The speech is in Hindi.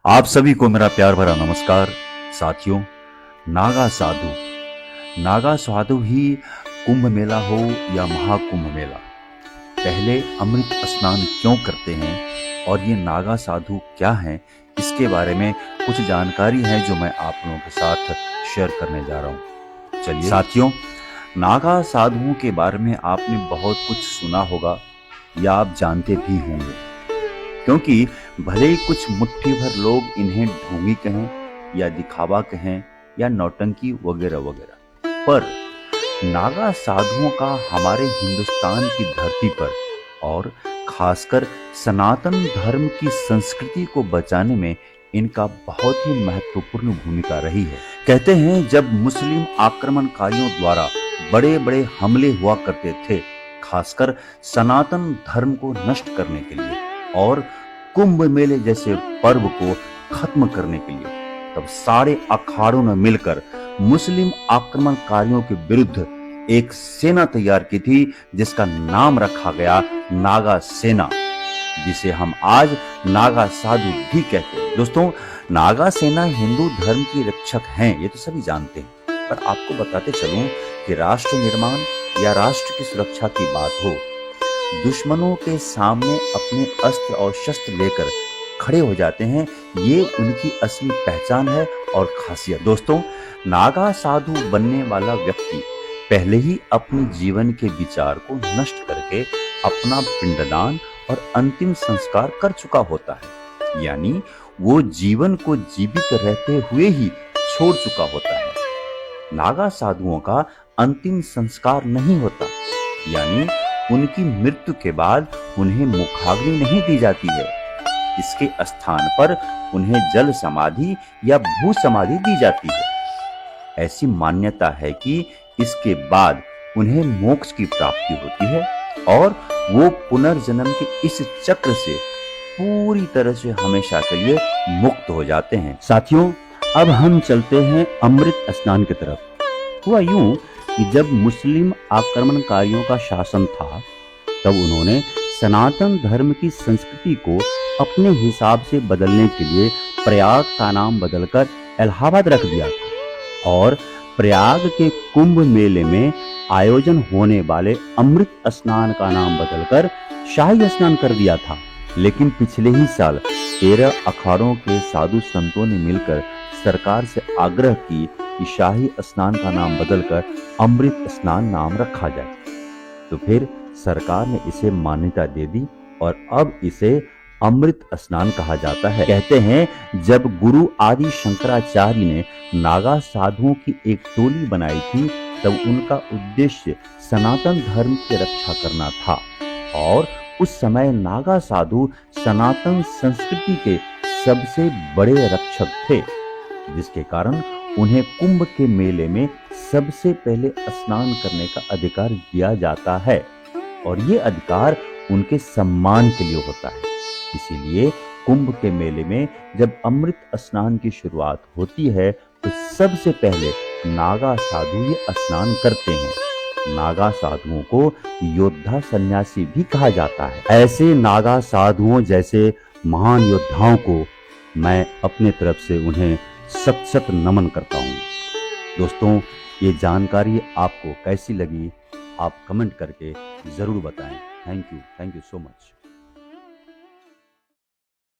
आप सभी को मेरा प्यार भरा नमस्कार। साथियों, नागा साधु ही कुंभ मेला हो या महाकुंभ मेला, पहले अमृत स्नान क्यों करते हैं और ये नागा साधु क्या हैं, इसके बारे में कुछ जानकारी है जो मैं आप लोगों के साथ शेयर करने जा रहा हूँ। चलिए साथियों, नागा साधुओं के बारे में आपने बहुत कुछ सुना होगा या आप जानते भी होंगे, क्योंकि भले ही कुछ मुट्ठी भर लोग इन्हें ढोंगी कहें या दिखावा कहें या नौटंकी वगैरह वगैरह, पर नागा साधुओं का हमारे हिंदुस्तान की धरती पर और खासकर सनातन धर्म की संस्कृति को बचाने में इनका बहुत ही महत्वपूर्ण भूमिका रही है। कहते हैं जब मुस्लिम आक्रमणकारियों द्वारा बड़े बड़े हमले हुआ करते थे, खासकर सनातन धर्म को नष्ट करने के लिए और कुंभ मेले जैसे पर्व को खत्म करने के लिए, तब सारे अखाड़ों ने मिलकर मुस्लिम आक्रमणकारियों के विरुद्ध एक सेना तैयार की थी, जिसका नाम रखा गया नागा सेना, जिसे हम आज नागा साधु भी कहते हैं। दोस्तों, नागा सेना हिंदू धर्म की रक्षक हैं, ये तो सभी जानते हैं, पर आपको बताते चलूं कि राष्ट्र निर्माण या राष्ट्र की सुरक्षा की बात हो, दुश्मनों के सामने अपने अस्त्र और शस्त्र लेकर खड़े हो जाते हैं, ये उनकी असली पहचान है और खासियत। दोस्तों, नागा साधु बनने वाला व्यक्ति पहले ही अपने जीवन के विचार को नष्ट करके अपना पिंडदान और अंतिम संस्कार कर चुका होता है, यानी वो जीवन को जीवित रहते हुए ही छोड़ चुका होता है। नागा साधुओं का अंतिम संस्कार नहीं होता, यानी उनकी मृत्यु के बाद उन्हें मुखाग्नि नहीं दी जाती है, इसके स्थान पर उन्हें जल समाधि या भू समाधि दी जाती है। ऐसी मान्यता है कि इसके बाद उन्हें मोक्ष की प्राप्ति होती है और वो पुनर्जन्म के इस चक्र से पूरी तरह से हमेशा के लिए मुक्त हो जाते हैं। साथियों, अब हम चलते हैं अमृत स्नान की तरफ। हुआ यूं कि जब मुस्लिम आक्रमणकारियों का शासन था, तब उन्होंने सनातन धर्म की संस्कृति को अपने हिसाब से बदलने के लिए प्रयाग का नाम बदलकर इलाहाबाद रख दिया था और प्रयाग के कुंभ मेले में आयोजन होने वाले अमृत स्नान का नाम बदलकर शाही स्नान कर दिया था। लेकिन पिछले ही साल 13 अखाड़ों के साधु संतों ने मिलकर सरकार से आग्रह की कि शाही स्नान का नाम बदलकर अमृत स्नान नाम रखा जाए, तो फिर सरकार ने इसे मान्यता दे दी और अब इसे अमृत स्नान कहा जाता है। कहते हैं जब गुरु आदि शंकराचार्य ने नागा साधुओं की एक टोली बनाई थी, तब उनका उद्देश्य सनातन धर्म की रक्षा करना था और उस समय नागा साधु सनातन संस्कृति के सबसे बड़े रक्षक थे, जिसके कारण उन्हें कुंभ के मेले में सबसे पहले स्नान करने का अधिकार दिया जाता है और ये अधिकार उनके सम्मान के लिए होता है। इसीलिए कुंभ के मेले में जब अमृत स्नान की शुरुआत होती है, तो सबसे पहले नागा साधु ये स्नान करते हैं। नागा साधुओं को योद्धा सन्यासी भी कहा जाता है। ऐसे नागा साधुओं जैसे महान योद्धाओं को मैं अपने तरफ से उन्हें सत सत नमन करता हूँ। दोस्तों, ये जानकारी आपको कैसी लगी, आप कमेंट करके जरूर बताएं। Thank you so much.